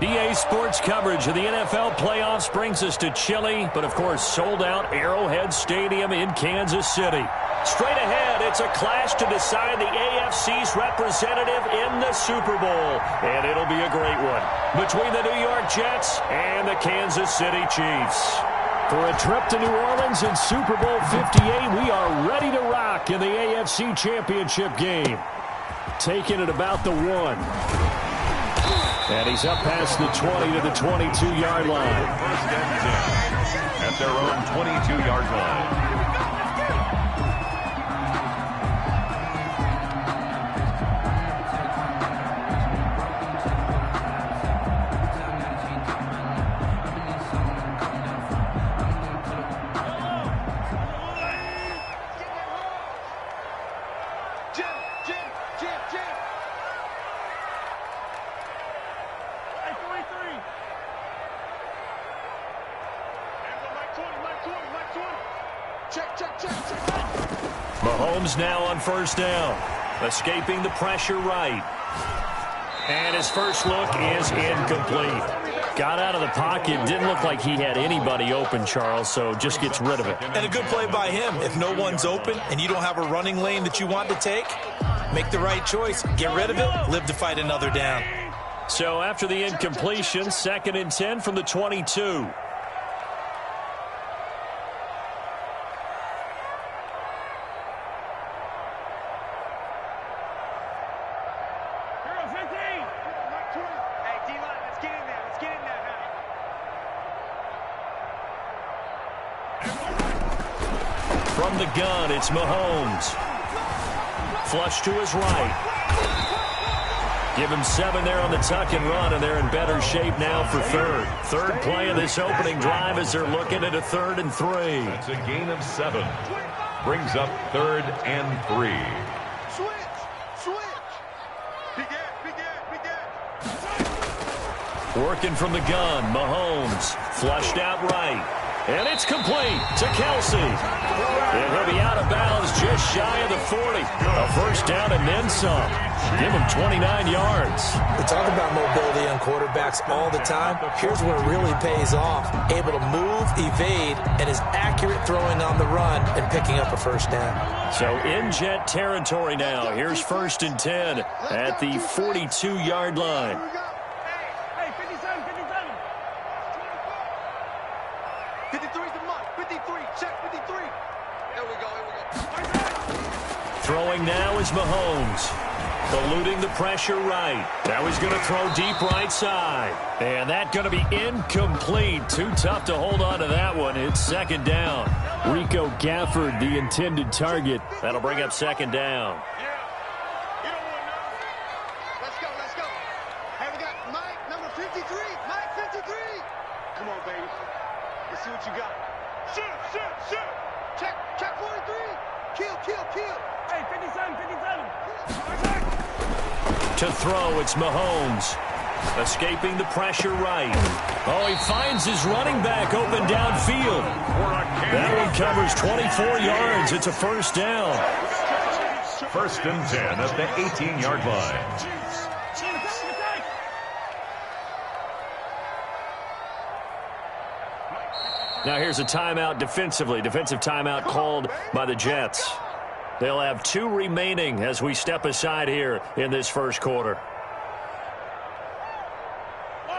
EA Sports coverage of the NFL playoffs brings us to chilly, but of course sold-out Arrowhead Stadium in Kansas City. Straight ahead, it's a clash to decide the AFC's representative in the Super Bowl, and it'll be a great one between the New York Jets and the Kansas City Chiefs. For a trip to New Orleans in Super Bowl 58, we are ready to rock in the AFC Championship game. Taking it about the 1. And he's up past the 20 to the 22-yard line. First and 10 at their own 22-yard line. Mahomes now on first down, escaping the pressure right. And his first look is incomplete. Got out of the pocket, didn't look like he had anybody open, Charles, so just gets rid of it. And a good play by him. If no one's open and you don't have a running lane that you want to take, make the right choice. Get rid of it, live to fight another down. So after the incompletion, 2nd and 10 from the 22. From the gun, it's Mahomes. Flush to his right. Give him 7 there on the tuck and run, and they're in better shape now for third. Third play of this opening drive as they're looking at a 3rd and 3. That's a gain of 7. Brings up 3rd and 3. Working from the gun, Mahomes. Flushed out right. And it's complete to Kelsey. And he'll be out of bounds just shy of the 40. A first down and then some. Give him 29 yards. We talk about mobility on quarterbacks all the time. Here's where it really pays off. Able to move, evade, and is accurate throwing on the run and picking up a first down. So in Jet territory now. Here's 1st and 10 at the 42-yard line. Throwing now is Mahomes. Eluding the pressure right. Now he's going to throw deep right side. And that's going to be incomplete. Too tough to hold on to that one. It's 2nd down. Rico Gafford, the intended target. That'll bring up 2nd down. Let's go. Hey, we got Mike, number 53. Mike, 53. Come on, baby. Let's see what you got. Shoot. Check 43. Kill. Hey, 57. To throw, it's Mahomes. Escaping the pressure right. Oh, he finds his running back open downfield. That one covers 24 yards. It's a first down. 1st and 10 at the 18-yard line. Now here's a timeout defensively. Defensive timeout called by the Jets. They'll have 2 remaining as we step aside here in this first quarter.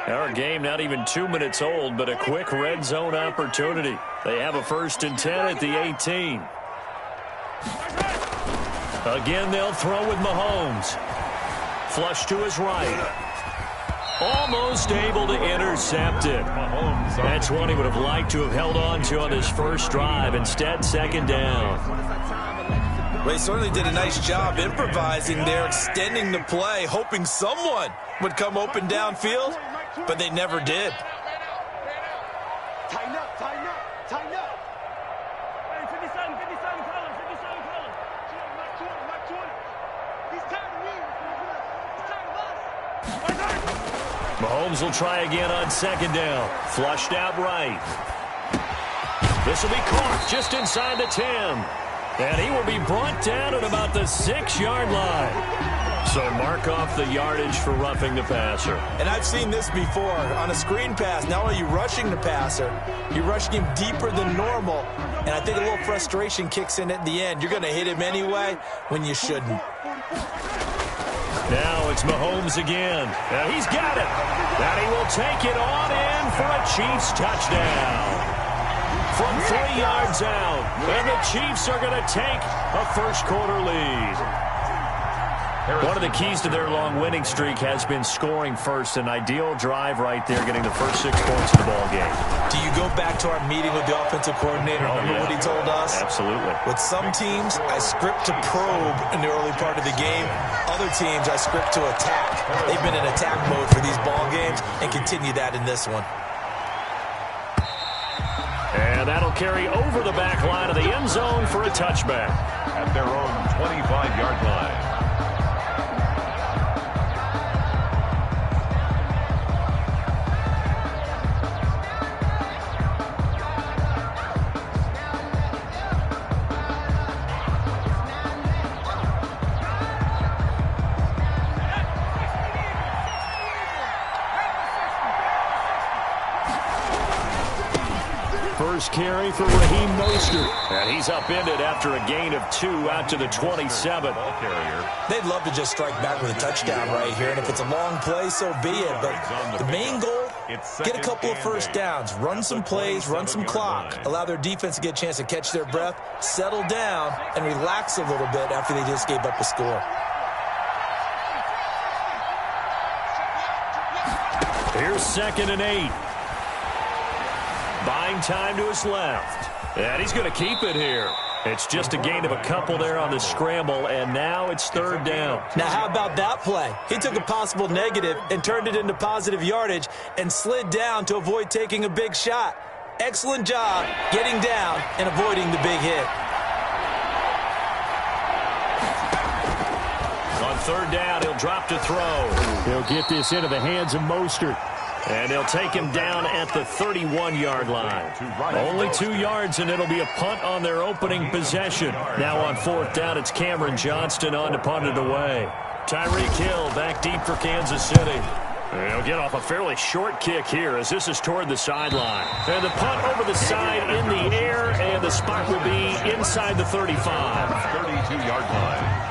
Our game not even 2 minutes old, but a quick red zone opportunity. They have a 1st and 10 at the 18. Again, they'll throw with Mahomes. Flush to his right. Almost able to intercept it. That's one he would have liked to have held on to on his first drive. Instead, 2nd down. Well, he certainly did a nice job improvising there, extending the play, hoping someone would come open downfield, but they never did. Tighten up. Hey, 57, color. Mike 20. He's tired of me. He's tired of us. Mahomes will try again on 2nd down. Flushed out right. This will be caught just inside the 10. And he will be brought down at about the 6-yard line. So mark off the yardage for roughing the passer. And I've seen this before. On a screen pass, not only are you rushing the passer, you're rushing him deeper than normal. And I think a little frustration kicks in at the end. You're going to hit him anyway when you shouldn't. Now it's Mahomes again. Now he's got it. And he will take it on in for a Chiefs touchdown. From 3 yards out. And the Chiefs are going to take a first-quarter lead. One of the keys to their long winning streak has been scoring first. An ideal drive right there, getting the first 6 points of the ball game. Do you go back to our meeting with the offensive coordinator? Remember what he told us? Absolutely. With some teams, I script to probe in the early part of the game. Other teams, I script to attack. They've been in attack mode for these ball games and continue that in this one. And that'll carry over the back line of the end zone for a touchback. At their own 25-yard line. First carry for Raheem Mostert. And he's upended after a gain of 2 out to the 27. They'd love to just strike back with a touchdown right here. And if it's a long play, so be it. But the main goal, get a couple of first downs. Run some plays, run some clock. Allow their defense to get a chance to catch their breath, settle down, and relax a little bit after they just gave up a score. Here's 2nd and 8. Buying time to his left. And he's going to keep it here. It's just a gain of a couple there on the scramble, and now it's 3rd down. Now, how about that play? He took a possible negative and turned it into positive yardage and slid down to avoid taking a big shot. Excellent job getting down and avoiding the big hit. On 3rd down, he'll drop to throw. He'll get this into the hands of Mostert. And they'll take him down at the 31-yard line. Only 2 yards, and it'll be a punt on their opening possession. Now on 4th down, it's Cameron Johnston on to punt it away. Tyreek Hill back deep for Kansas City. And he'll get off a fairly short kick here as this is toward the sideline. And the punt over the side in the air, and the spot will be inside the 35. 32-yard line.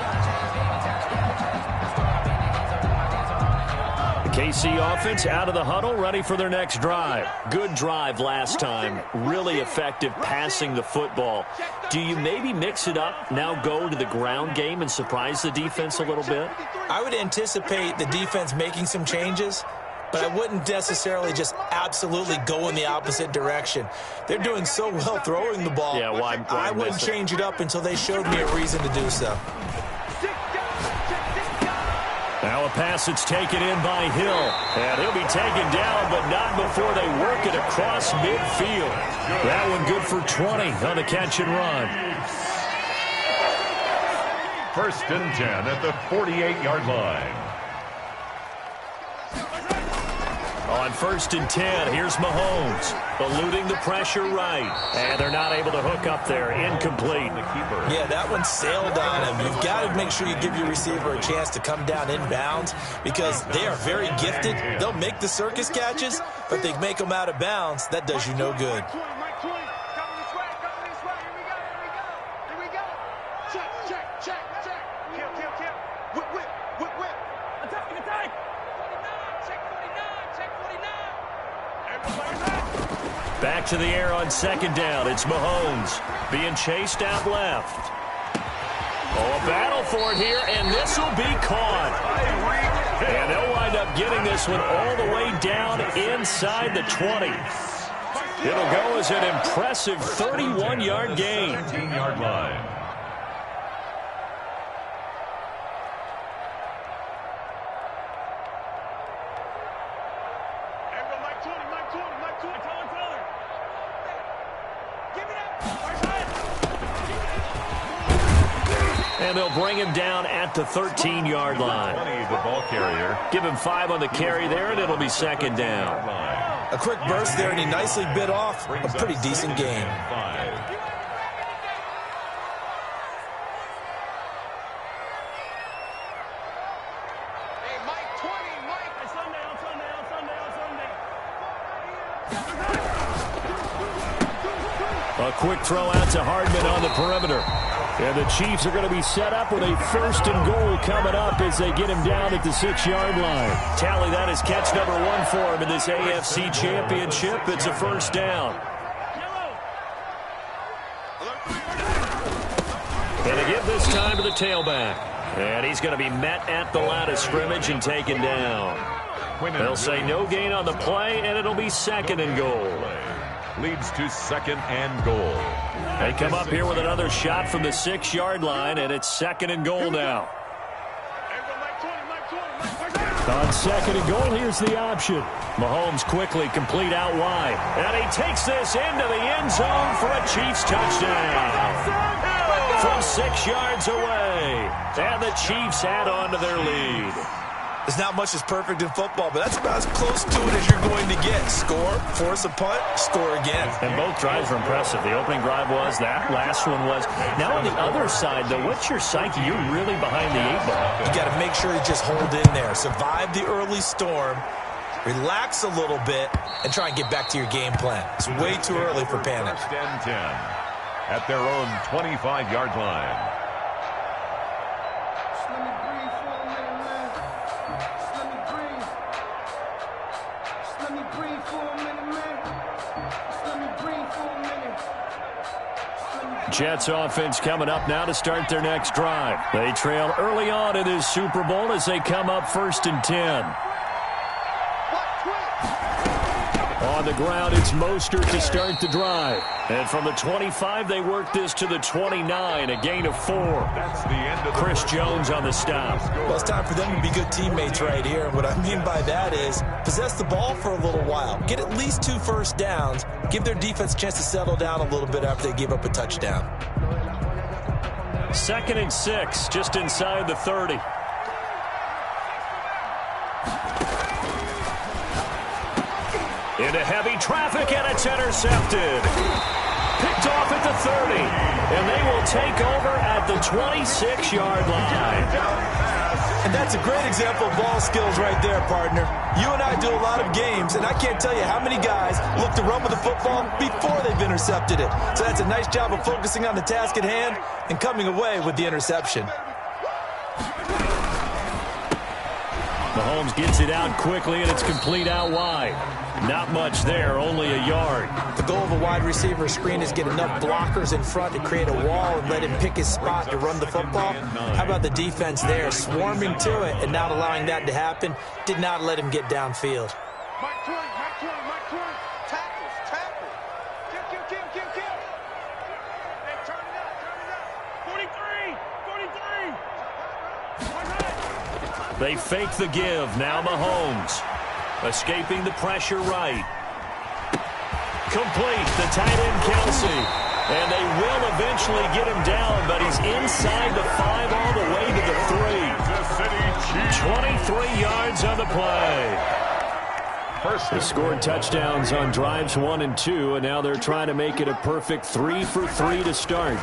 KC offense out of the huddle, ready for their next drive. Good drive last time. Really effective passing the football. Do you maybe mix it up, now go to the ground game and surprise the defense a little bit? I would anticipate the defense making some changes, but I wouldn't necessarily just absolutely go in the opposite direction. They're doing so well throwing the ball. Yeah, I wouldn't change it up until they showed me a reason to do so. Now a pass that's taken in by Hill. And he'll be taken down, but not before they work it across midfield. That one good for 20 on the catch and run. 1st and 10 at the 48-yard line. On 1st and 10, here's Mahomes. Eluding the pressure right. And they're not able to hook up there. Incomplete. Yeah, that one sailed on him. You've got to make sure you give your receiver a chance to come down inbounds because they are very gifted. They'll make the circus catches, but they make them out of bounds. That does you no good. Back to the air on 2nd down. It's Mahomes being chased out left. Oh, a battle for it here, and this will be caught. And they'll wind up getting this one all the way down inside the 20. It'll go as an impressive 31-yard gain. 17-yard line. And they'll bring him down at the 13-yard line. 20, the ball carrier. Give him 5 on the carry there, and it'll be 2nd down. A quick burst there, and he nicely bit off a pretty decent gain. A quick throw out to Hardman on the perimeter. And the Chiefs are going to be set up with a 1st and goal coming up as they get him down at the 6-yard line. Tally, that is catch number 1 for him in this AFC Championship. It's a 1st down. And they give this time to the tailback. And he's going to be met at the line of scrimmage and taken down. They'll say no gain on the play, and it'll be 2nd and goal. Leads to 2nd and goal. They come up here with another shot from the 6-yard line, and it's 2nd and goal now. On 2nd and goal, here's the option. Mahomes quickly complete out wide. And he takes this into the end zone for a Chiefs touchdown. From 6 yards away. And the Chiefs add on to their lead. There's not much that's perfect in football, but that's about as close to it as you're going to get. Score, force a punt, score again. And both drives were impressive. The opening drive was, that last one was. Now on the other side, though, what's your psyche? You're really behind the 8 ball. You got to make sure you just hold in there. Survive the early storm, relax a little bit, and try and get back to your game plan. It's way too early for panic. 1st and 10 at their own 25-yard line. Jets offense coming up now to start their next drive. They trail early on in this Super Bowl as they come up 1st and 10. On the ground, it's Mostert to start the drive. And from the 25, they work this to the 29, a gain of 4. That's the end of Chris Jones on the stop. Well, it's time for them to be good teammates right here. And what I mean by that is possess the ball for a little while. Get at least 2 1st downs. Give their defense a chance to settle down a little bit after they give up a touchdown. 2nd and 6, just inside the 30. Into heavy traffic, and it's intercepted. Picked off at the 30. And they will take over at the 26-yard line. And that's a great example of ball skills right there, partner. You and I do a lot of games, and I can't tell you how many guys look to run with the football before they've intercepted it. So that's a nice job of focusing on the task at hand and coming away with the interception. Mahomes gets it out quickly, and it's complete out wide. Not much there, only a yard. The goal of a wide receiver screen is get enough blockers in front to create a wall and let him pick his spot to run the football. How about the defense there, swarming to it and not allowing that to happen? Did not let him get downfield. Mike 20, Mike 20, Mike 20. Tackles, tackle. Kill. Hey, turn it up. 43. They fake the give. Now Mahomes. Escaping the pressure right. Complete. The tight end, Kelsey. And they will eventually get him down, but he's inside the 5 all the way to the 3. 23 yards on the play. They scored touchdowns on drives 1 and 2, and now they're trying to make it a perfect 3 for 3 to start.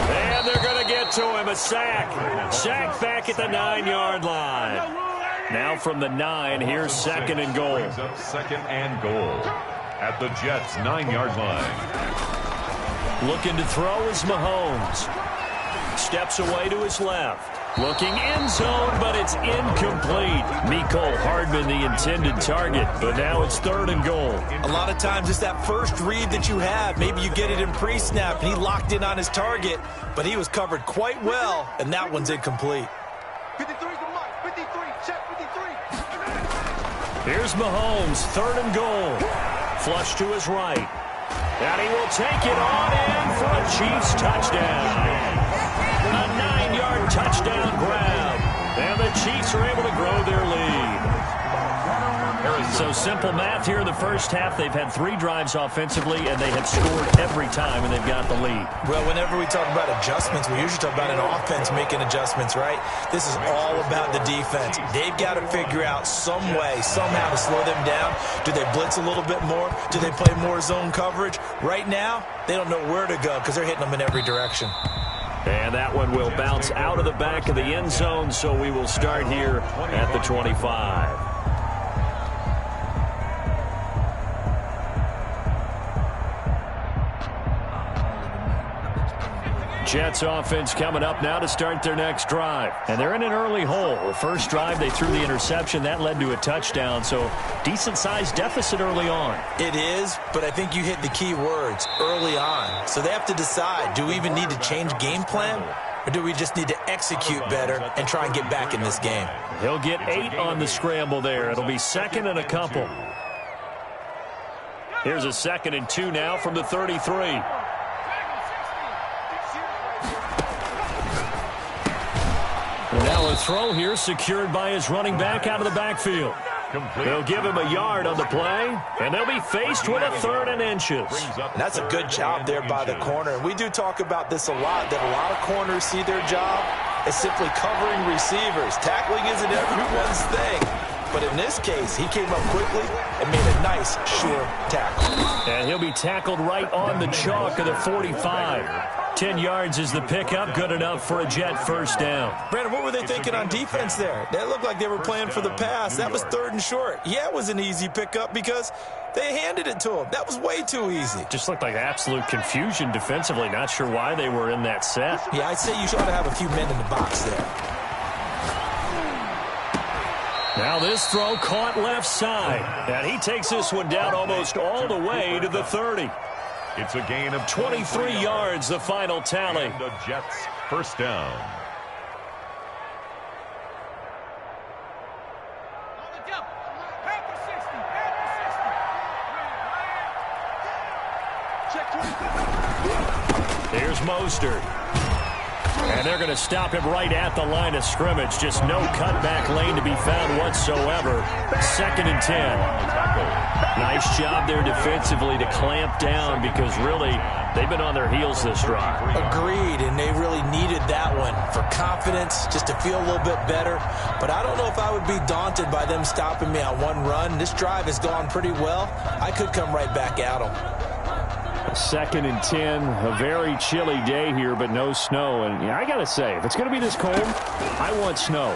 And they're going to get to him. A sack. Sack back at the 9-yard line. Now from the 9, here's 2nd and goal. 2nd and goal at the Jets' 9-yard line. Looking to throw is Mahomes. Steps away to his left. Looking end zone, but it's incomplete. Mecole Hardman, the intended target, but now it's 3rd and goal. A lot of times it's that first read that you have. Maybe you get it in pre-snap, and he locked in on his target, but he was covered quite well, and that one's incomplete. 53 to Mike. 53. Check 53. Here's Mahomes, 3rd and goal. Flush to his right. And he will take it on in for a Chiefs touchdown. A 9-yard touchdown grab. And the Chiefs are able to grow their lead. So simple math here in the first half. They've had 3 drives offensively, and they have scored every time, and they've got the lead. Well, whenever we talk about adjustments, we usually talk about an offense making adjustments, right? This is all about the defense. They've got to figure out some way, somehow to slow them down. Do they blitz a little bit more? Do they play more zone coverage? Right now, they don't know where to go because they're hitting them in every direction. And that one will bounce out of the back of the end zone, so we will start here at the 25. Jets offense coming up now to start their next drive. And they're in an early hole. The first drive, they threw the interception. That led to a touchdown, so decent-sized deficit early on. It is, but I think you hit the key words, early on. So they have to decide, do we even need to change game plan? Or do we just need to execute better and try and get back in this game? He'll get 8 on the scramble there. It'll be second and a couple. Here's a 2nd and 2 now from the 33. Now a throw here secured by his running back out of the backfield. They'll give him a yard on the play, and they'll be faced with a 3rd and inches. And that's a good job there by the corner. And we do talk about this a lot, that a lot of corners see their job as simply covering receivers. Tackling isn't everyone's thing. But in this case, he came up quickly and made a nice, sure tackle. And he'll be tackled right on the chalk of the 45. 10 yards is the pickup, good enough for a Jet first down. Brandon, what were they thinking on defense there? They looked like they were playing for the pass. That was 3rd and short. Yeah, it was an easy pickup because they handed it to him. That was way too easy. Just looked like absolute confusion defensively. Not sure why they were in that set. Yeah, I'd say you ought to have a few men in the box there. Now this throw caught left side. And he takes this one down almost all the way to the 30. It's a gain of 23 yards, the final tally. And the Jets first down. Here's Mostert. And they're going to stop him right at the line of scrimmage. Just no cutback lane to be found whatsoever. 2nd and 10. Nice job there defensively to clamp down because really they've been on their heels this drive. Agreed, and they really needed that one for confidence, just to feel a little bit better. But I don't know if I would be daunted by them stopping me on one run. This drive has gone pretty well. I could come right back at them. 2nd and 10, a very chilly day here, but no snow. And I got to say, if it's going to be this cold, I want snow.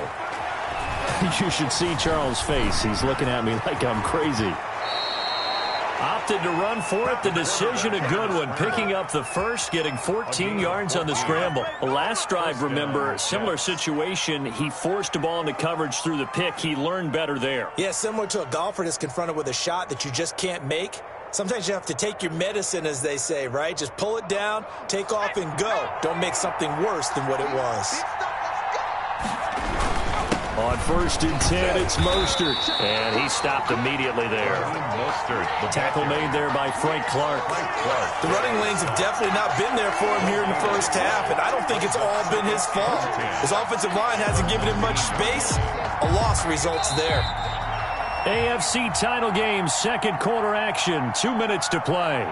You should see Charles' face. He's looking at me like I'm crazy. Opted to run for it. The decision a good one. Picking up the first, getting 14 yards on the scramble. Last drive, remember, similar situation. He forced a ball into coverage through the pick. He learned better there. Yeah, similar to a golfer that's confronted with a shot that you just can't make. Sometimes you have to take your medicine, as they say, right? Just pull it down, take off, and go. Don't make something worse than what it was. On 1st and 10, it's Mostert. And he stopped immediately there. The tackle made there by Frank Clark. The running lanes have definitely not been there for him here in the first half, and I don't think it's all been his fault. His offensive line hasn't given him much space. A loss results there. AFC title game, 2nd quarter action, 2 minutes to play.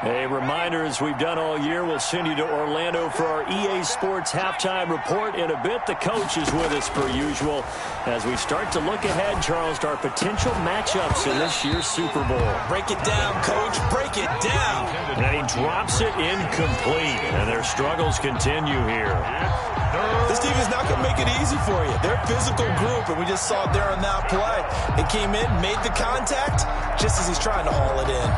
A reminder, as we've done all year, we'll send you to Orlando for our EA Sports halftime report. In a bit, the coach is with us per usual as we start to look ahead, Charles, to our potential matchups in this year's Super Bowl. Break it down, Coach. Break it down. And he drops it incomplete, and their struggles continue here. This team is not going to make it easy for you. They're a physical group, and we just saw it there on that play. It came in, made the contact, just as he's trying to haul it in.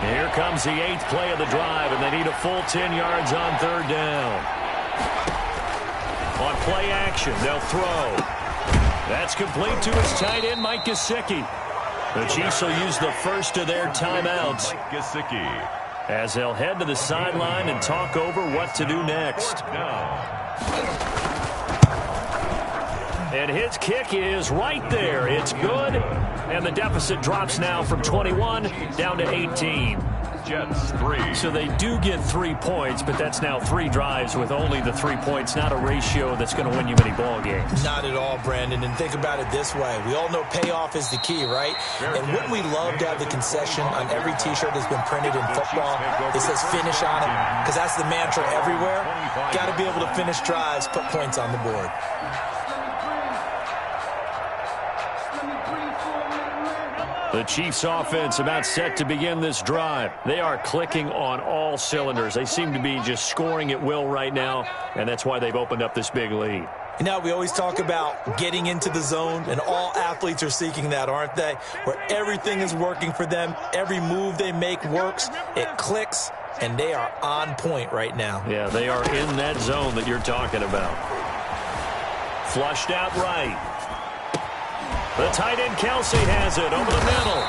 Here comes the 8th play of the drive, and they need a full 10 yards on 3rd down. On play action, they'll throw. That's complete to his tight end, Mike Gesicki. The Chiefs will use the first of their timeouts as they'll head to the sideline and talk over what to do next. And his kick is right there. It's good. And the deficit drops now from 21 down to 18. Jets 3. So they do get 3 points, but that's now 3 drives with only the 3 points. Not a ratio that's going to win you many ball games. Not at all, Brandon. And think about it this way. We all know payoff is the key, right? And wouldn't we love to have the concession on every T-shirt that's been printed in football that says finish on it? Because that's the mantra everywhere. Got to be able to finish drives, put points on the board. The Chiefs offense about set to begin this drive. They are clicking on all cylinders. They seem to be just scoring at will right now, and that's why they've opened up this big lead. You know, we always talk about getting into the zone, and all athletes are seeking that, aren't they? Where everything is working for them, every move they make works, it clicks, and they are on point right now. Yeah, they are in that zone that you're talking about. Flushed out right. The tight end Kelsey has it over the middle.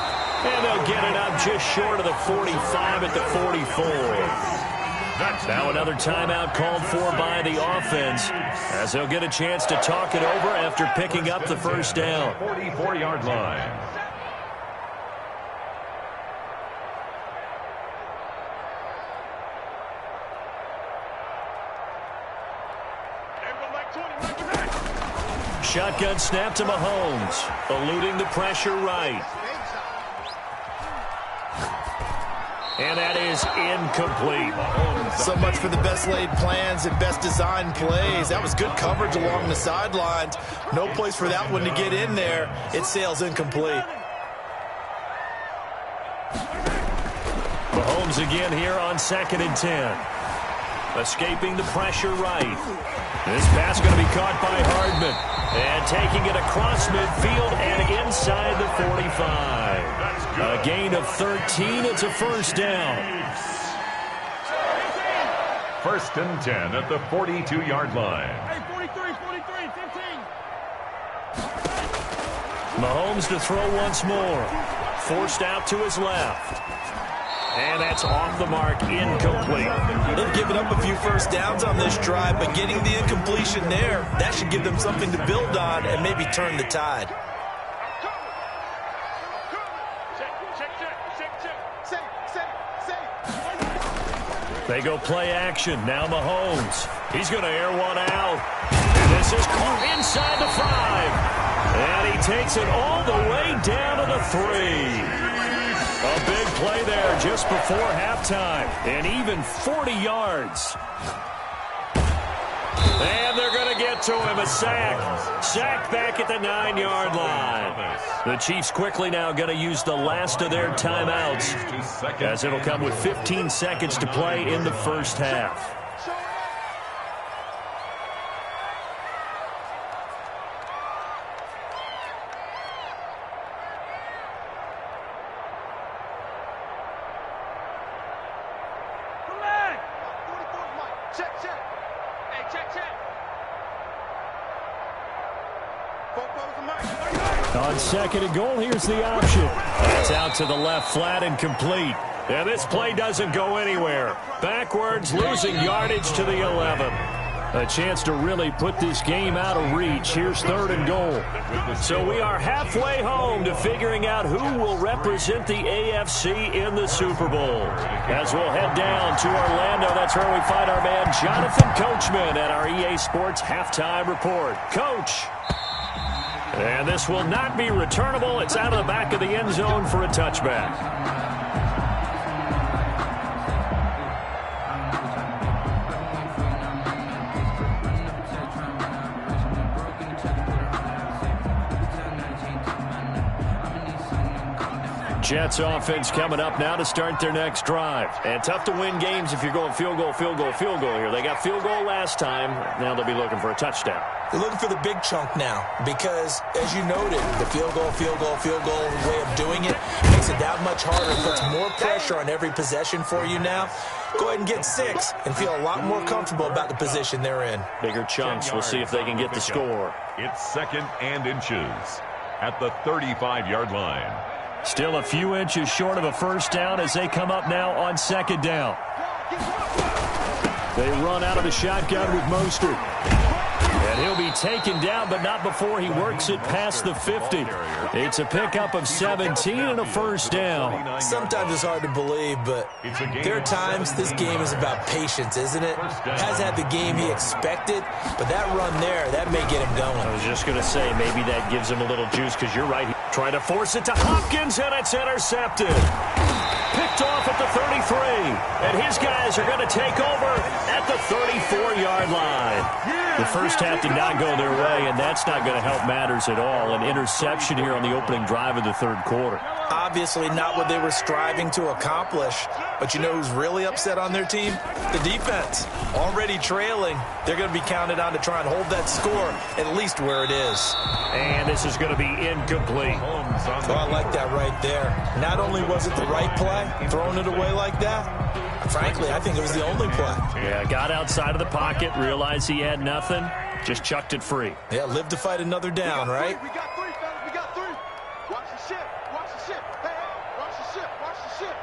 And they'll get it up just short of the 45 at the 44. Now another timeout called for by the offense as they'll get a chance to talk it over after picking up the first down. 44-yard line. Shotgun snap to Mahomes, eluding the pressure right. And that is incomplete. So much for the best laid plans and best designed plays. That was good coverage along the sidelines. No place for that one to get in there. It sails incomplete. Mahomes again here on 2nd and 10. Escaping the pressure right. This pass going to be caught by Hardman. And taking it across midfield and inside the 45. A gain of 13. It's a first down. 1st and 10 at the 42-yard line. Hey, 43, 15. Mahomes to throw once more. Forced out to his left. And that's off the mark, incomplete. They've given up a few first downs on this drive, but getting the incompletion there, that should give them something to build on and maybe turn the tide. They go play action. Now Mahomes. He's going to air one out. And this is caught inside the 5. And he takes it all the way down to the 3. A big play there just before halftime. And even 40 yards. And they're going to get to him. A sack. Sacked back at the 9-yard line. The Chiefs quickly now going to use the last of their timeouts, as it'll come with 15 seconds to play in the first half. On 2nd and goal, here's the option. It's out to the left, flat and complete. And this play doesn't go anywhere. Backwards, losing yardage to the 11. A chance to really put this game out of reach. Here's 3rd and goal. So we are halfway home to figuring out who will represent the AFC in the Super Bowl. As we'll head down to Orlando, that's where we find our man Jonathan Coachman at our EA Sports Halftime Report. Coach. And this will not be returnable. It's out of the back of the end zone for a touchback. Jets offense coming up now to start their next drive. And tough to win games if you're going field goal, field goal, field goal here. They got field goal last time. Now they'll be looking for a touchdown. They're looking for the big chunk now because, as you noted, the field goal way of doing it makes it that much harder. It puts more pressure on every possession for you now. Go ahead and get 6 and feel a lot more comfortable about the position they're in. Bigger chunks. We'll see if they can get the score. It's 2nd and inches at the 35-yard line. Still a few inches short of a first down as they come up now on 2nd down. They run out of the shotgun with Mostert. And he'll be taken down, but not before he works it past the 50. It's a pickup of 17 and a first down. Sometimes it's hard to believe, but there are times this game is about patience, isn't it? Has had the game he expected, but that run there, that may get him going. I was just going to say, maybe that gives him a little juice, because you're right. Trying to force it to Hopkins, and it's intercepted. Picked off at the 33, and his guys are going to take over at the 34-yard line. The first half did not go their way, and that's not going to help matters at all. An interception here on the opening drive of the 3rd quarter. Obviously not what they were striving to accomplish. But you know who's really upset on their team? The defense. Already trailing. They're going to be counted on to try and hold that score at least where it is. And this is going to be incomplete. Oh, I like that right there. Not only was it the right play, throwing it away like that, frankly, I think it was the only play. Yeah, got outside of the pocket, realized he had nothing, just chucked it free. Yeah, live to fight another down, right? We got three, fellas. We got three. Watch the ship. Watch the ship. Hey, hey, watch the ship. Watch the ship.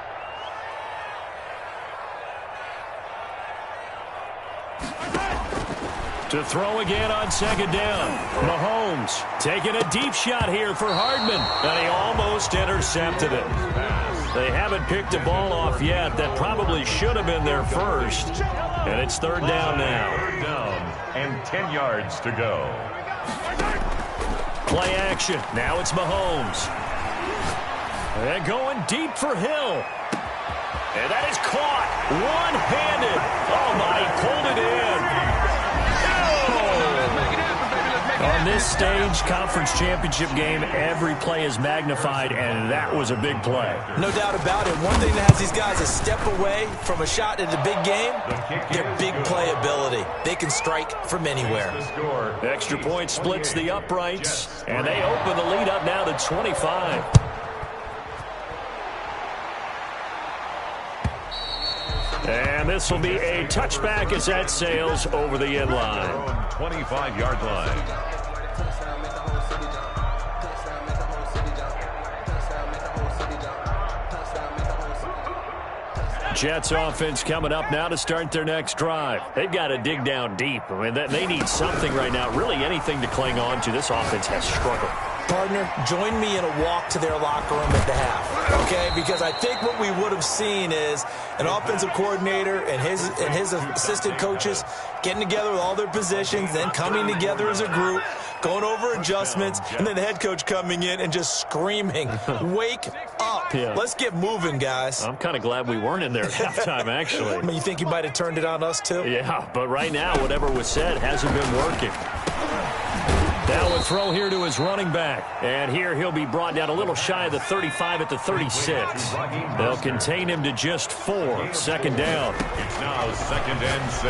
To throw again on second down. Mahomes taking a deep shot here for Hardman, and he almost intercepted it. They haven't picked a ball off yet. That probably should have been their first. And it's third down now. Third down and 10 yards to go. Play action. Now it's Mahomes. And going deep for Hill. And that is caught. One-handed. Oh, my, he pulled it in. On this stage, conference championship game, every play is magnified, and that was a big play. No doubt about it. One thing that has these guys a step away from a shot in the big game, their big play ability. They can strike from anywhere. The extra point splits the uprights, and they open the lead up now to 25. And this will be a touchback as that sails over the end line. 25-yard line. Jets offense coming up now to start their next drive. They've got to dig down deep. I mean, they need something right now, really anything to cling on to. This offense has struggled. Partner, join me in a walk to their locker room at the half, okay? Because I think what we would have seen is an offensive coordinator and his assistant coaches getting together with all their positions, then coming together as a group, going over adjustments, and then the head coach coming in and just screaming, wake up. Yeah. Let's get moving, guys. I'm kind of glad we weren't in there at halftime, actually. I mean, you think you might have turned it on us, too? Yeah, but right now, whatever was said hasn't been working. Now a throw here to his running back. And here he'll be brought down a little shy of the 35 at the 36. They'll contain him to just 4. Second down. It's now 2nd and 6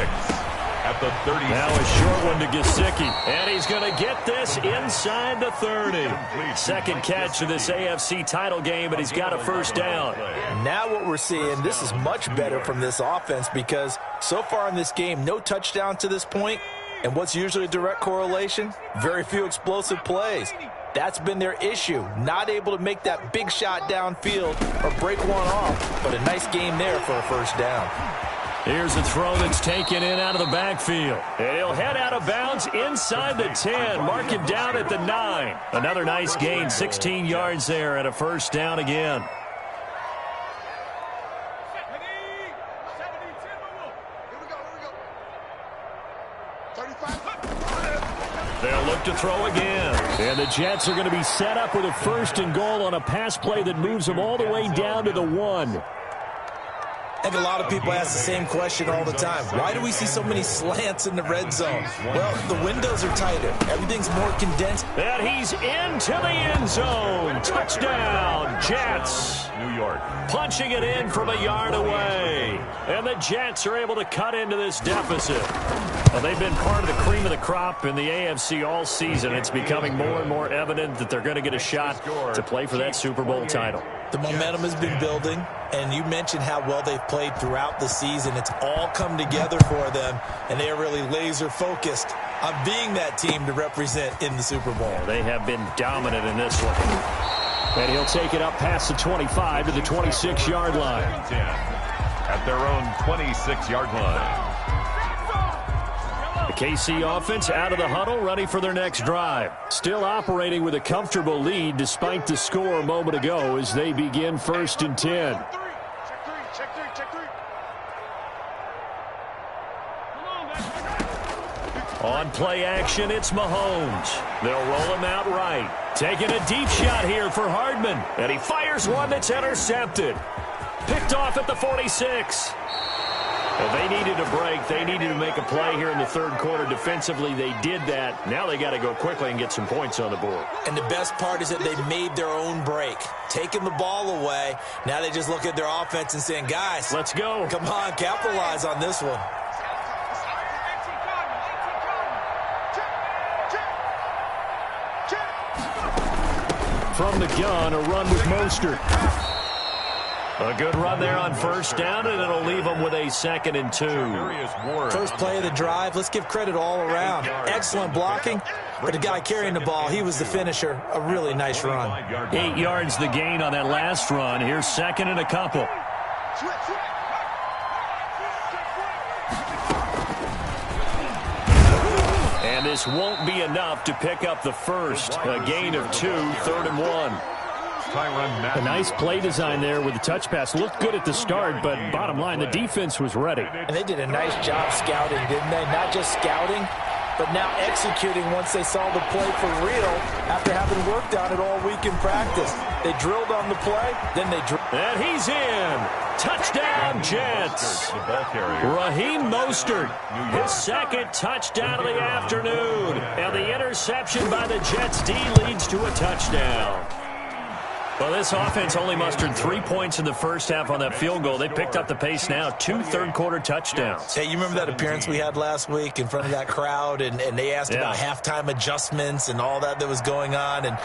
at the 30. Now a short one to Gesicki. And he's going to get this inside the 30. Second catch of this AFC title game, but he's got a first down. Now what we're seeing, this is much better from this offense because so far in this game, no touchdown to this point. And what's usually a direct correlation? Very few explosive plays. That's been their issue. Not able to make that big shot downfield or break one off. But a nice game there for a first down. Here's a throw that's taken in out of the backfield. And he'll head out of bounds inside the 10. Mark him down at the 9. Another nice gain, 16 yards there and a first down again. They'll look to throw again. And the Jets are going to be set up with a 1st and goal on a pass play that moves them all the way down to the 1. I think a lot of people ask the same question all the time. Why do we see so many slants in the red zone? Well, the windows are tighter. Everything's more condensed. And he's into the end zone. Touchdown, Jets. New York. Punching it in from a yard away. And the Jets are able to cut into this deficit. Well, they've been part of the cream of the crop in the AFC all season. It's becoming more and more evident that they're going to get a shot to play for that Super Bowl title. The momentum has been building, and you mentioned how well they've played throughout the season. It's all come together for them, and they are really laser-focused on being that team to represent in the Super Bowl. They have been dominant in this one. And he'll take it up past the 25 to the 26-yard line. At their own 26-yard line. The KC offense out of the huddle, ready for their next drive. Still operating with a comfortable lead despite the score a moment ago as they begin 1st and 10. On play action, it's Mahomes. They'll roll him out right. Taking a deep shot here for Hardman. And he fires one that's intercepted. Picked off at the 46. They needed a break. They needed to make a play here in the third quarter. Defensively, they did that. Now they got to go quickly and get some points on the board. And the best part is that they made their own break, taking the ball away. Now they just look at their offense and saying, guys, let's go. Come on, capitalize on this one. From the gun, a run with Mostert. A good run there on first down, and it'll leave them with a 2nd and 2. First play of the drive, let's give credit all around. Excellent blocking, but the guy carrying the ball, he was the finisher. A really nice run. 8 yards the gain on that last run. Here's 2nd and a couple. And this won't be enough to pick up the first. A gain of 2, 3rd and 1. A nice play design there with the touch pass. Looked good at the start, but bottom line, the defense was ready. And they did a nice job scouting, didn't they? Not just scouting, but now executing once they saw the play for real after having worked on it all week in practice. They drilled on the play, then they drilled. And he's in. Touchdown, Jets. Raheem Mostert, his 2nd touchdown of the afternoon. And the interception by the Jets D leads to a touchdown. Well, this offense only mustered 3 points in the first half on that field goal. They picked up the pace now, 2 third-quarter touchdowns. Hey, you remember that appearance we had last week in front of that crowd, and they asked about halftime adjustments and all that was going on, and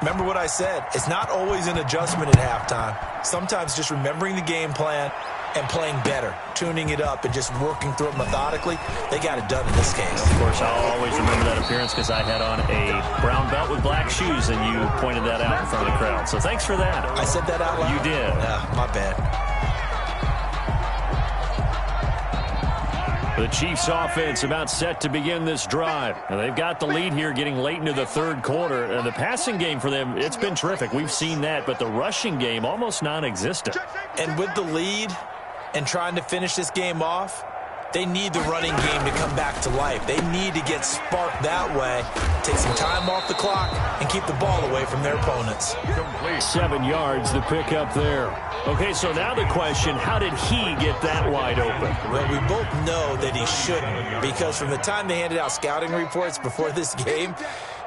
remember what I said. It's not always an adjustment at halftime. Sometimes just remembering the game plan and playing better, tuning it up and just working through it methodically. They got it done in this case. Of course, I'll always remember that appearance because I had on a brown belt with black shoes, and you pointed that out in front of the crowd. So thanks for that. I said that out loud? You did. Yeah, my bad. The Chiefs offense about set to begin this drive. And they've got the lead here getting late into the third quarter. And the passing game for them, it's been terrific. We've seen that, but the rushing game almost non-existent. And with the lead and trying to finish this game off, they need the running game to come back to life. They need to get sparked that way, take some time off the clock, and keep the ball away from their opponents. 7 yards, the pickup there. Okay, so now the question, how did he get that wide open? Well, we both know that he shouldn't, because from the time they handed out scouting reports before this game,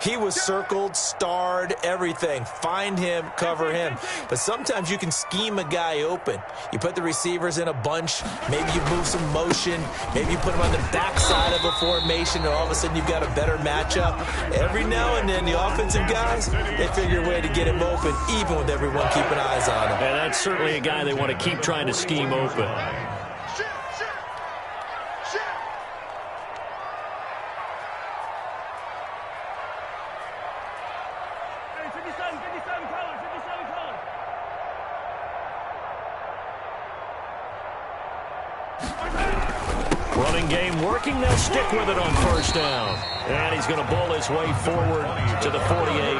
he was circled, starred, everything. Find him, cover him. But sometimes you can scheme a guy open. You put the receivers in a bunch. Maybe you move some motion. Maybe you put them on the backside of a formation, and all of a sudden you've got a better matchup. Every now and then, the offensive guys, they figure a way to get him open, even with everyone keeping eyes on him. And that's certainly a guy they want to keep trying to scheme open. Running game working. They'll stick with it on first down. And he's going to bull his way forward to the 48.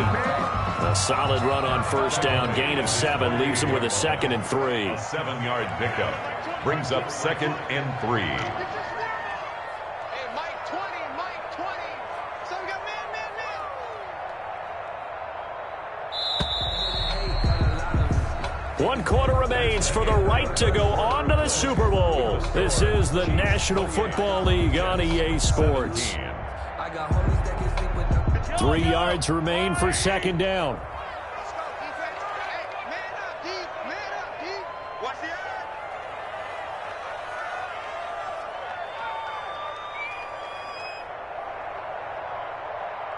A solid run on first down. Gain of 7 leaves him with a 2nd and 3. A 7-yard pickup brings up 2nd and 3. Hey, Mike 20, Mike 20. So we got man. 1 quarter remains for the right to go on to the Super Bowl. This is the National Football League on EA Sports. 3 yards remain for 2nd down. Let's go, defense. Hey, man up, D. Man up, D. Watch the eye.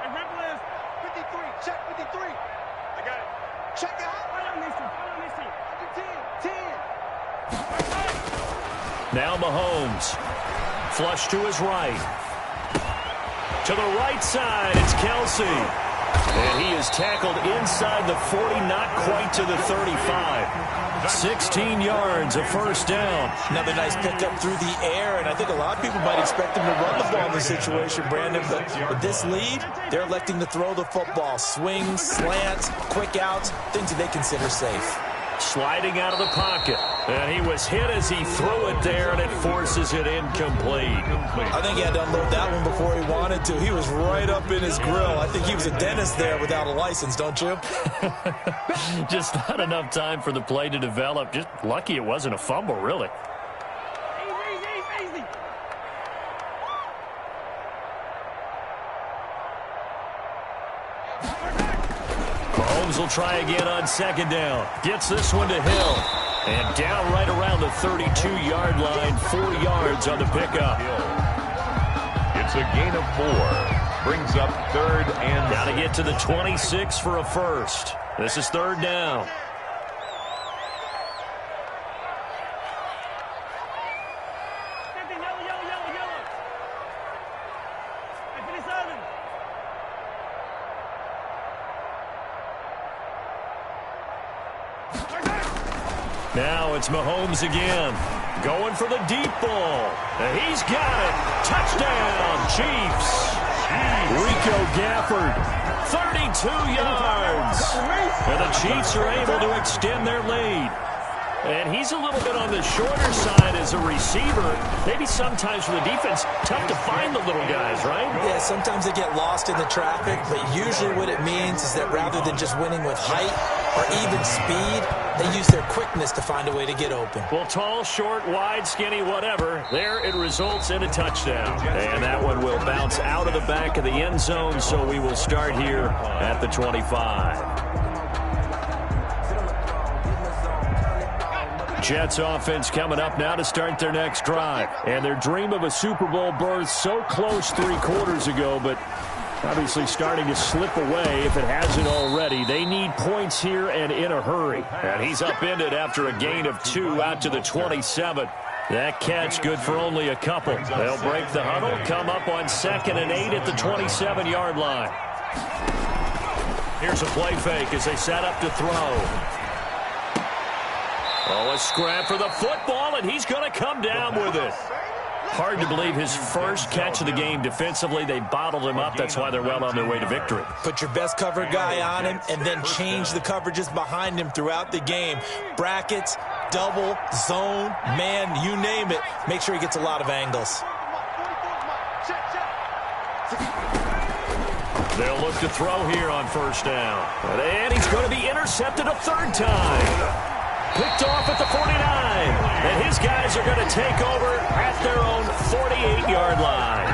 Hey, ripple is 53. Check 53. I got it. Check it out. Follow this team. 10. Now Mahomes. Flush to his right. To the right side, it's Kelsey. And he is tackled inside the 40, not quite to the 35. 16 yards, a first down. Another nice pickup through the air, and I think a lot of people might expect him to run the ball in this situation, Brandon, but with this lead, they're electing to throw the football. Swings, slants, quick outs, things that they consider safe. Sliding out of the pocket. And he was hit as he threw it there, and it forces it incomplete. I think he had to unload that one before he wanted to. He was right up in his grill. I think he was a dentist there without a license, don't you? Just not enough time for the play to develop. Just lucky it wasn't a fumble, really. Mahomes will try again on second down. Gets this one to Hill. And down right around the 32-yard line, 4 yards on the pickup. It's a gain of 4. Brings up third and... Got to get to the 26 for a first. This is third down. Now it's Mahomes again. Going for the deep ball. And he's got it. Touchdown, Chiefs. Rico Gafford, 32 yards. And the Chiefs are able to extend their lead. And he's a little bit on the shorter side as a receiver. Maybe sometimes for the defense, tough to find the little guys, right? Yeah, sometimes they get lost in the traffic, but usually what it means is that rather than just winning with height or even speed, they use their quickness to find a way to get open. Well, tall, short, wide, skinny, whatever, there it results in a touchdown. And that one will bounce out of the back of the end zone, so we will start here at the 25. Jets offense coming up now to start their next drive. And their dream of a Super Bowl berth so close 3 quarters ago, but obviously starting to slip away if it hasn't already. They need points here and in a hurry. And he's upended after a gain of 2 out to the 27. That catch good for only a couple. They'll break the huddle, come up on 2nd and 8 at the 27-yard line. Here's a play fake as they set up to throw. Oh, a scrap for the football, and he's going to come down with it. Hard to believe his first catch of the game defensively. They bottled him up. That's why they're well on their way to victory. Put your best cover guy on him and then change the coverages behind him throughout the game. Brackets, double, zone, man, you name it. Make sure he gets a lot of angles. They'll look to throw here on first down. And he's going to be intercepted a 3rd time. Picked off at the 49. And his guys are going to take over at their own 48-yard line.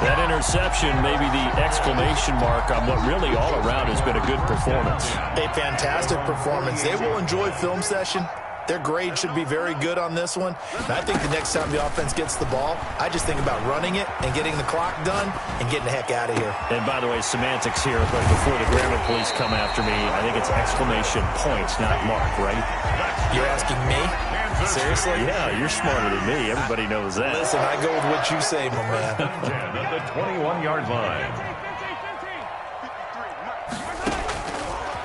That interception may be the exclamation mark on what really all around has been a good performance. A fantastic performance. They will enjoy film session. Their grade should be very good on this one. And I think the next time the offense gets the ball, I just think about running it and getting the clock done and getting the heck out of here. And by the way, semantics here, but before the grammar police come after me, I think it's exclamation points, not mark, right? You're asking me? Seriously? Yeah, you're smarter than me. Everybody knows that. Listen, I go with what you say, my man. At the 21-yard line.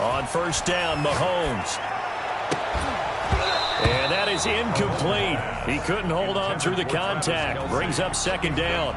On first down, Mahomes. And that is incomplete. He couldn't hold on through the contact. Brings up 2nd down.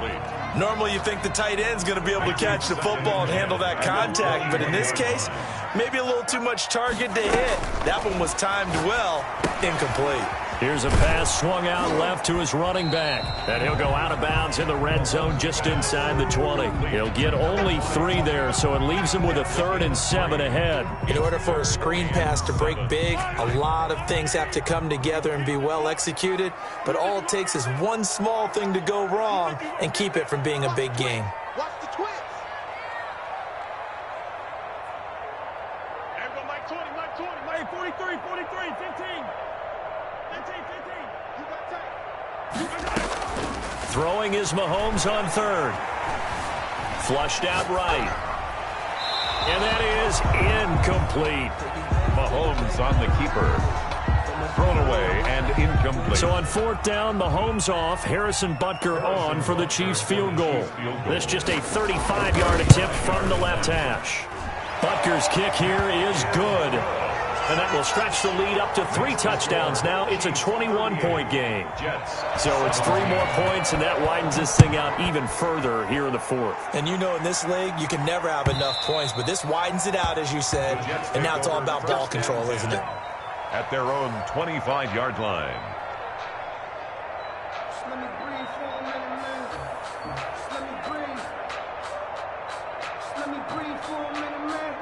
Normally you think the tight end's going to be able to catch the football and handle that contact, but in this case, maybe a little too much target to hit. That one was timed well. Incomplete. Here's a pass swung out left to his running back. And he'll go out of bounds in the red zone just inside the 20. He'll get only 3 there, so it leaves him with a 3rd and 7 ahead. In order for a screen pass to break big, a lot of things have to come together and be well executed. But all it takes is one small thing to go wrong and keep it from being a big game. Watch the twins. There we go, Mike 20, Mike 20, Mike 43, 43, 15. 15. You got tight. Throwing is Mahomes on 3rd. Flushed out right. And that is incomplete. Mahomes on the keeper. Thrown away and incomplete. So on 4th down, Mahomes off. Harrison Butker on for the Chiefs field goal. This just a 35-yard attempt from the left hash. Butker's kick here is good. And that will stretch the lead up to 3 touchdowns now. It's a 21-point game. So it's 3 more points, and that widens this thing out even further here in the 4th. And you know in this league, you can never have enough points, but this widens it out, as you said, and now it's all about ball control, isn't it? At their own 25-yard line. Just let me breathe for a minute, man. Just let me breathe. Just let me breathe for a minute, man.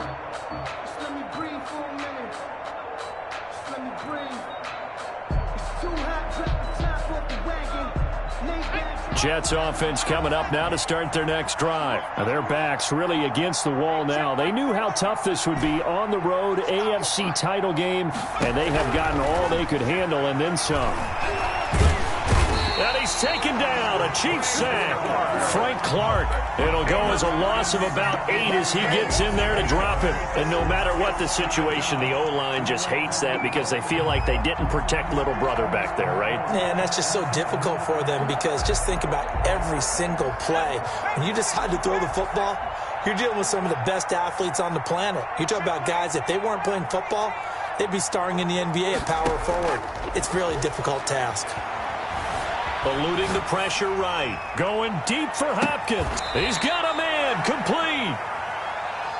Just let me breathe for a minute. Just let me breathe. It's too hot, drop the top off the wagon. Lay back. Jets offense coming up now to start their next drive. Now their backs really against the wall now. They knew how tough this would be on the road, AFC title game, and they have gotten all they could handle and then some. And he's taken down, a Chiefs sack. Frank Clark. It'll go as a loss of about 8 as he gets in there to drop him. And no matter what the situation, the O-line just hates that because they feel like they didn't protect little brother back there, right? Man, that's just so difficult for them because just think about every single play. When you decide to throw the football, you're dealing with some of the best athletes on the planet. You talk about guys, if they weren't playing football, they'd be starring in the NBA at power forward. It's a really difficult task. Eluding the pressure right. Going deep for Hopkins. He's got a man. Complete.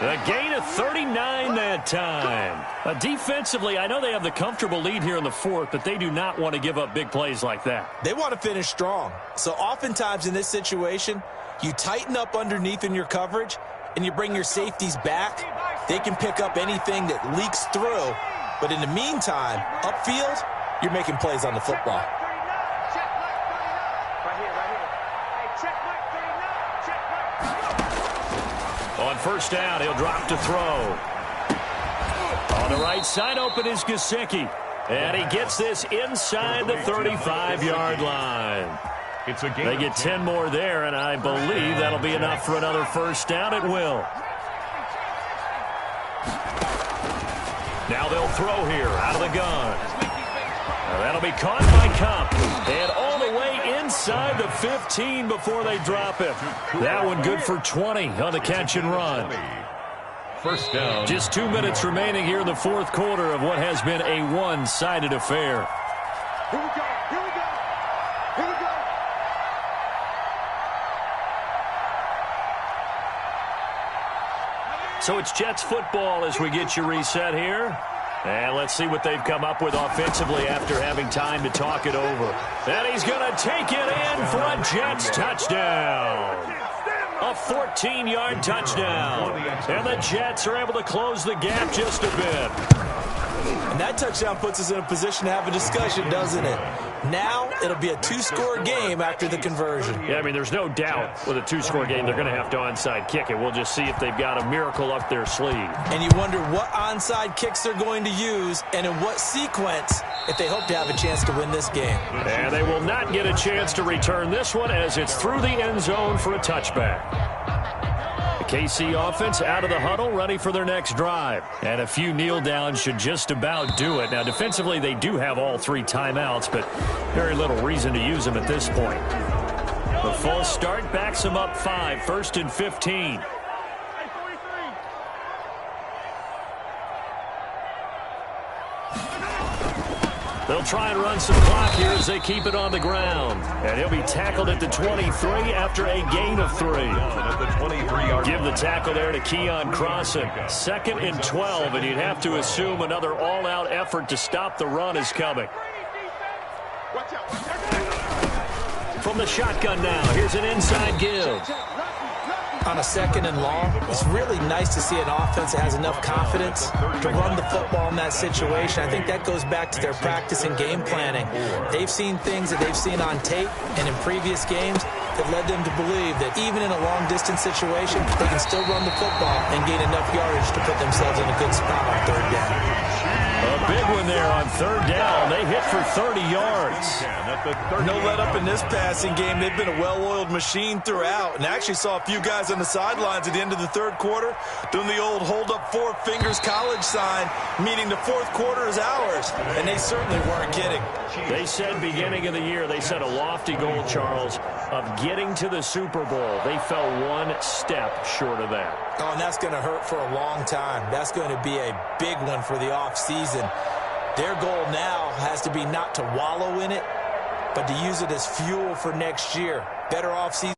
A gain of 39 that time. Defensively, I know they have the comfortable lead here in the fourth, but they do not want to give up big plays like that. They want to finish strong. So oftentimes in this situation, you tighten up underneath in your coverage, and you bring your safeties back. They can pick up anything that leaks through. But in the meantime, upfield, you're making plays on the football. On first down, he'll drop to throw. On the right side, open is Gesicki. And he gets this inside the 35-yard line. They get 10 more there, and I believe that'll be enough for another first down. It will. Now they'll throw here out of the gun. Now that'll be caught by Cup. And all the way inside the 15 before they drop it. That one good for 20 on the catch and run. First down. Just 2 minutes remaining here in the fourth quarter of what has been a one-sided affair. Here we go. Here we go. Here we go. So it's Jets football as we get you reset here. And let's see what they've come up with offensively after having time to talk it over. And he's going to take it in for a Jets touchdown. A 14-yard touchdown. And the Jets are able to close the gap just a bit. And that touchdown puts us in a position to have a discussion, doesn't it? Now it'll be a two-score game after the conversion. Yeah, I mean, there's no doubt with a two-score game they're going to have to onside kick it. We'll just see if they've got a miracle up their sleeve. And you wonder what onside kicks they're going to use and in what sequence if they hope to have a chance to win this game. And they will not get a chance to return this one as it's through the end zone for a touchback. The KC offense out of the huddle, ready for their next drive. And a few kneel downs should just about do it. Now, defensively, they do have all 3 timeouts, but very little reason to use them at this point. The false start backs them up 5, 1st and 15. They'll try and run some clock here as they keep it on the ground. And he'll be tackled at the 23 after a gain of 3. Give the tackle there to Keon Crossan. 2nd and 12, and you'd have to assume another all-out effort to stop the run is coming. From the shotgun now, here's an inside give. On a 2nd and long, it's really nice to see an offense that has enough confidence to run the football in that situation. I think that goes back to their practice and game planning. They've seen things that they've seen on tape and in previous games that led them to believe that even in a long-distance situation, they can still run the football and gain enough yardage to put themselves in a good spot on 3rd down. A big one there on 3rd down. They hit for 30 yards. No let up in this passing game. They've been a well-oiled machine throughout. And I actually saw a few guys on the sidelines at the end of the 3rd quarter doing the old hold up 4 fingers college sign, meaning the 4th quarter is ours. And they certainly weren't kidding. They said beginning of the year, they set a lofty goal, Charles, of getting to the Super Bowl. They fell 1 step short of that. Oh, and that's going to hurt for a long time. That's going to be a big one for the offseason. Their goal now has to be not to wallow in it, but to use it as fuel for next year. Better offseason